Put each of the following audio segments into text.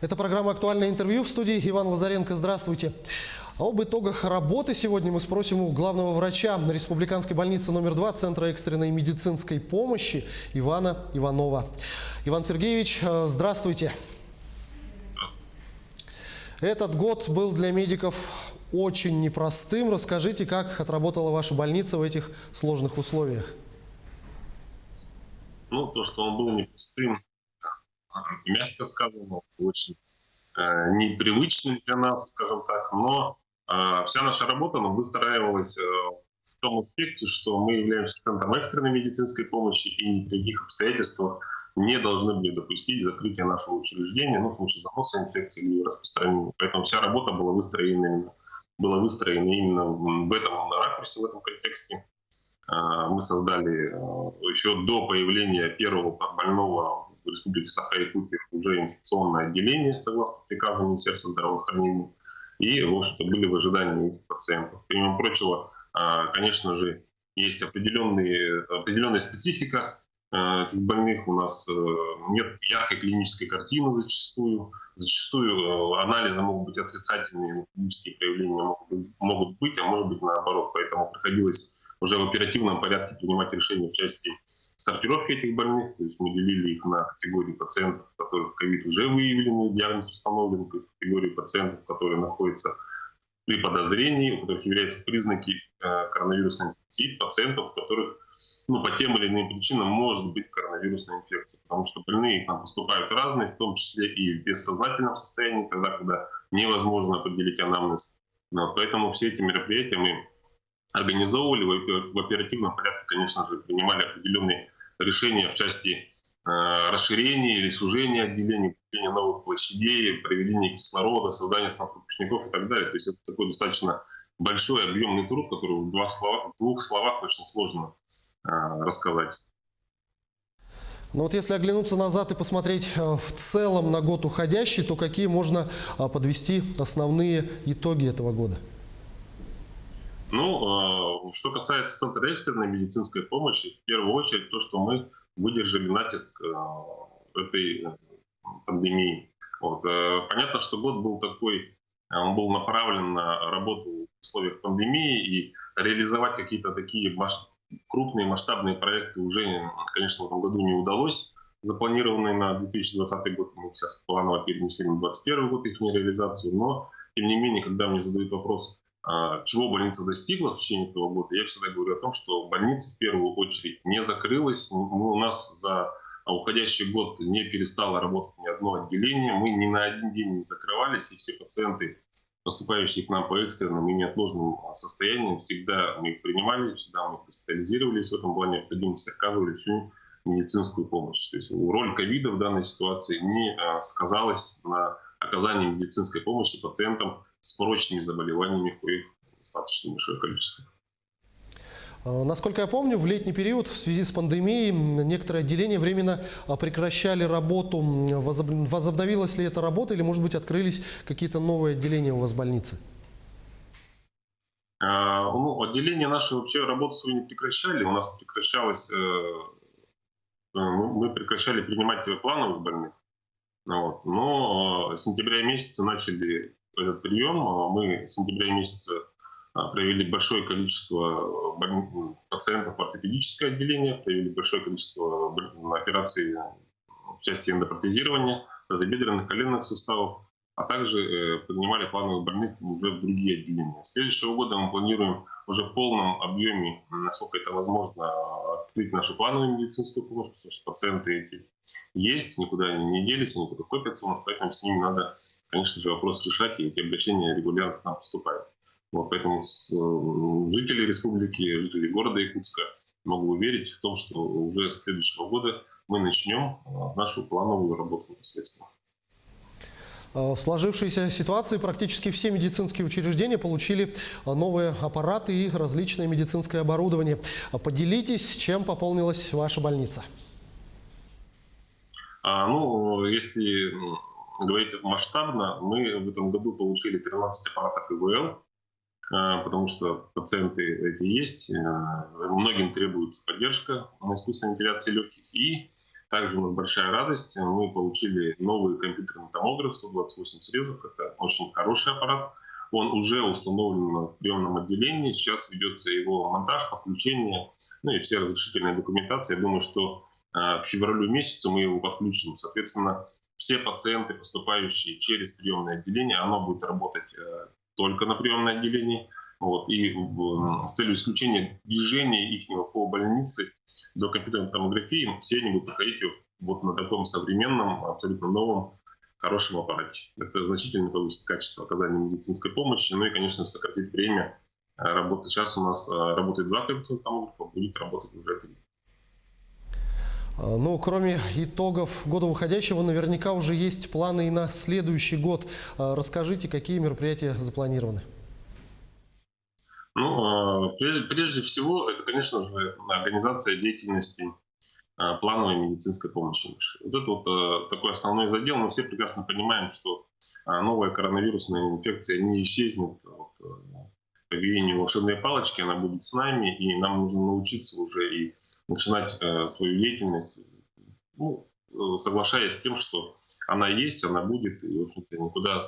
Это программа «Актуальное интервью», в студии Иван Лазаренко. Здравствуйте. Об итогах работы сегодня мы спросим у главного врача Республиканской больницы номер 2 Центра экстренной медицинской помощи Ивана Иванова. Иван Сергеевич, здравствуйте. Этот год был для медиков очень непростым. Расскажите, как отработала ваша больница в этих сложных условиях? То, что он был непростым, мягко сказано, очень непривычным для нас, скажем так, но вся наша работа выстраивалась в том аспекте, что мы являемся центром экстренной медицинской помощи и ни при каких обстоятельствах не должны были допустить закрытия нашего учреждения, в случае заноса инфекции или распространения. Поэтому вся работа была выстроена именно в этом ракурсе, в этом контексте. Мы создали еще до появления первого больного в Республике Саха-Якутия уже инфекционное отделение, согласно приказу Министерства здравоохранения, и, в общем-то, были в ожидании этих пациентов. Помимо прочего, конечно же, есть определенная специфика этих больных. У нас нет яркой клинической картины зачастую. Зачастую анализы могут быть отрицательные, клинические проявления могут быть, а может быть наоборот. Поэтому приходилось уже в оперативном порядке принимать решения в части сортировки этих больных. То есть мы делили их на категории пациентов, у которых ковид уже выявлен, диагноз установлен, категорию пациентов, которые находятся при подозрении, у которых являются признаки коронавирусной инфекции, пациентов, у которых по тем или иным причинам может быть коронавирусная инфекция. Потому что больные к нам поступают разные, в том числе и в бессознательном состоянии, тогда, когда невозможно определить анамнез. Поэтому все эти мероприятия мы организовывали в оперативном порядке, конечно же, принимали определенные решения в части расширения или сужения отделений, купления новых площадей, проведения кислорода, создания снабжников и так далее. То есть это такой достаточно большой объемный труд, который в двух словах очень сложно рассказать. Если оглянуться назад и посмотреть в целом на год уходящий, то какие можно подвести основные итоги этого года? Что касается Центра экстренной медицинской помощи, в первую очередь то, что мы выдержали натиск этой пандемии. Понятно, что год был такой, он был направлен на работу в условиях пандемии, и реализовать какие-то такие крупные масштабные проекты уже, конечно, в этом году не удалось. Запланированные на 2020 год мы сейчас планово перенесли на 2021 год их реализацию, но тем не менее, когда мне задают вопрос, чего больница достигла в течение этого года, я всегда говорю о том, что больница в первую очередь не закрылась. У нас за уходящий год не перестало работать ни одно отделение. Мы ни на один день не закрывались, и все пациенты, поступающие к нам по экстренным и неотложным состояниям, всегда мы их принимали, всегда мы их госпитализировались. В этом плане необходимости оказывали всю медицинскую помощь. То есть роль ковида в данной ситуации не сказалась на оказании медицинской помощи пациентам с порочными заболеваниями, коих достаточно большое количество. Насколько я помню, в летний период в связи с пандемией некоторые отделения временно прекращали работу. Возобновилась ли эта работа или, может быть, открылись какие-то новые отделения у вас в больнице? Отделения наши вообще работу свою не прекращали. У нас прекращалось, мы прекращали принимать плановых больных. Но с сентября месяца начали этот прием. Мы с сентября месяца провели большое количество пациентов в ортопедическое отделение, провели большое количество операций в части эндопротезирования, тазобедренных, коленных суставов, а также принимали плановых больных уже в другие отделения. С следующего года мы планируем уже в полном объеме, насколько это возможно, открыть нашу плановую медицинскую помощь, потому что пациенты эти есть, никуда они не делись, они только копятся, поэтому с ними надо, конечно же, вопрос решать, и эти обращения регулярно к нам поступают. Поэтому жители республики, жители города Якутска могу уверить в том, что уже с следующего года мы начнем нашу плановую работу непосредственно. В сложившейся ситуации практически все медицинские учреждения получили новые аппараты и различное медицинское оборудование. Поделитесь, чем пополнилась ваша больница? Если говорить масштабно, мы в этом году получили 13 аппаратов ИВЛ, потому что пациенты эти есть, многим требуется поддержка на искусственной вентиляции легких, и Также у нас большая радость. Мы получили новый компьютерный томограф 128 срезов. Это очень хороший аппарат. Он уже установлен в приемном отделении. Сейчас ведется его монтаж, подключение, ну и все разрешительные документации. Я думаю, что к февралю месяцу мы его подключим. Соответственно, все пациенты, поступающие через приемное отделение, оно будет работать только на приемное отделение. Вот, и с целью исключения движения их по больнице до компьютерной томографии, все они будут проходить вот на таком современном, абсолютно новом, хорошем аппарате. Это значительно повысит качество оказания медицинской помощи, ну и, конечно, сократит время работы. Сейчас у нас работает 2 компьютерных томографа, будет работать уже 3. Ну, кроме итогов года уходящего, наверняка уже есть планы и на следующий год. Расскажите, какие мероприятия запланированы? Ну, прежде всего, это, конечно же, организация деятельности плановой медицинской помощи. Вот это вот такой основной задел. Мы все прекрасно понимаем, что новая коронавирусная инфекция не исчезнет по веянию волшебной палочки, она будет с нами, и нам нужно научиться уже и начинать свою деятельность, ну, соглашаясь с тем, что она есть, она будет, и, в общем-то, никуда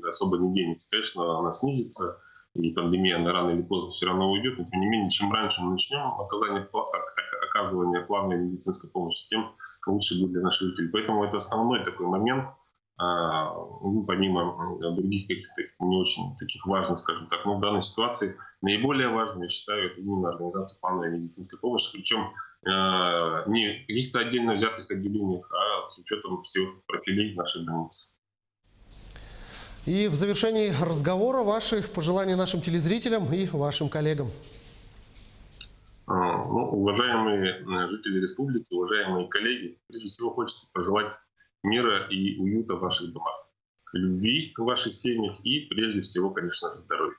особо не денется. Конечно, она снизится, и пандемия, она рано или поздно все равно уйдет, но тем не менее, чем раньше мы начнем оказывание плановой медицинской помощи, тем лучше будет для наших жителей. Поэтому это основной такой момент, помимо других каких-то не очень таких важных, скажем так, но в данной ситуации наиболее важным, я считаю, это именно организация плановой медицинской помощи, причем не в каких-то отдельно взятых отделениях, а с учетом всех профилей нашей больницы. И в завершении разговора ваши пожелания нашим телезрителям и вашим коллегам. Ну, уважаемые жители республики, уважаемые коллеги, прежде всего хочется пожелать мира и уюта в ваших домах, любви в ваших семьях и, прежде всего, конечно же, здоровья.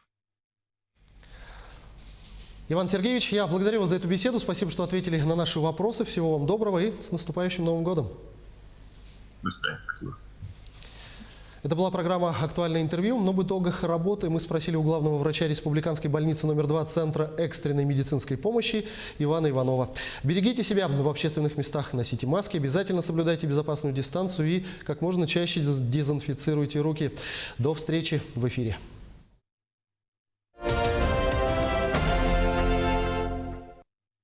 Иван Сергеевич, я благодарю вас за эту беседу. Спасибо, что ответили на наши вопросы. Всего вам доброго и с наступающим Новым годом. До свидания. Спасибо. Это была программа «Актуальное интервью». Но об итогах работы мы спросили у главного врача Республиканской больницы номер 2 Центра экстренной медицинской помощи Ивана Иванова. Берегите себя в общественных местах, носите маски, обязательно соблюдайте безопасную дистанцию и как можно чаще дезинфицируйте руки. До встречи в эфире.